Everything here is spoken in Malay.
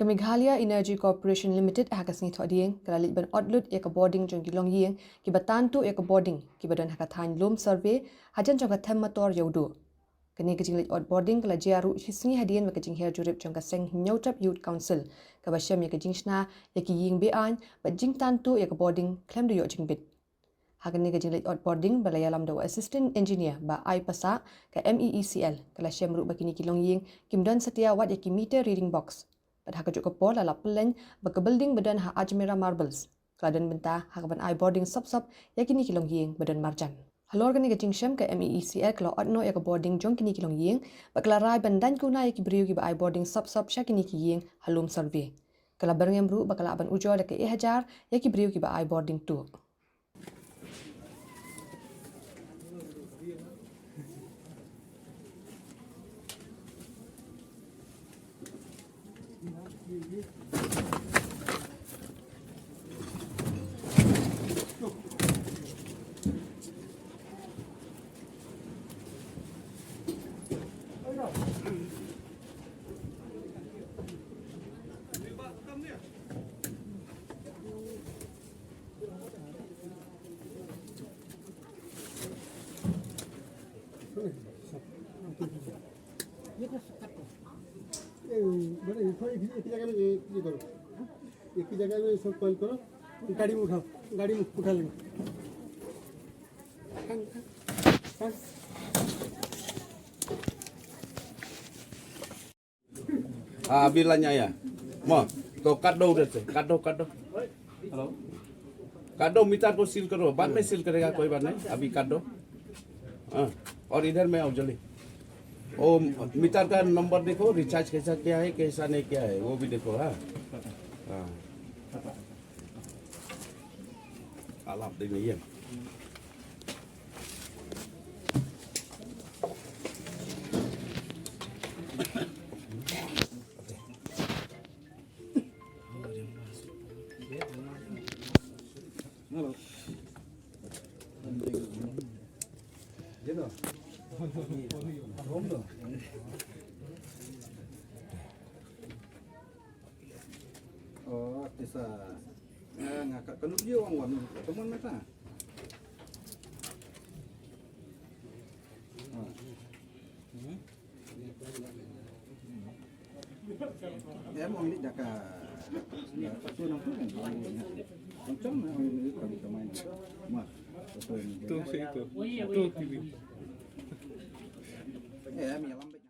Meghalaya Energy Corporation Limited hakasni Thohdieng kalalit ban odlut ek bording jong longiing ki batantu ek bording ki badan hakathan Lum Survey hajan jong them motor yaudu. Kini kejinglit boarding kala jiaru shisngi hadien wa jinghiar jurip jong seng Hynniewtrep Youth Council ka shem ek jing shna ek Iing be-ain ba jingtan tu ek boarding khlem du yo jingbit. Hakani kejinglit boarding balaya lam dawa assistant engineer ba ai pasa ka MeECL kala shem ru bakini ki longiing kimdan setia wat ek meter reading box. Pada hak juk kepol ala ploin baka building badan ha ajmera marbles. Keladan bentah hakaban ai boarding sop yakini ki longiing badan marjan. Halor gani gajing shem ke MeECL kalau odno yak boarding jong kini ki longiing bakla rai bandan kuna yak briu ki ba ai boarding sop syakini ki ying halum survey. Kala berngem ru bakala aban ujo dak hajar yak briu ki ba ai boarding tu. एक ही जगह में सब कॉल करो गाड़ी में उठाओ गाड़ी में उठा लेंगे bilanya ya mau to kado deh kado halo kado meter को सील करो बाद में सील करेगा कोई बात नहीं अभी कado और इधर में आओ जल्दी ओ मीटर का नंबर देखो रिचार्ज कैसा क्या है कैसा नहीं क्या है वो भी देखो हाँ alat ini ya halo gitu oh bisa ngakak kalau dia orang teman mata ya mau ini jaka satu nang tu kan macam ini kami main mah tu itu TV ya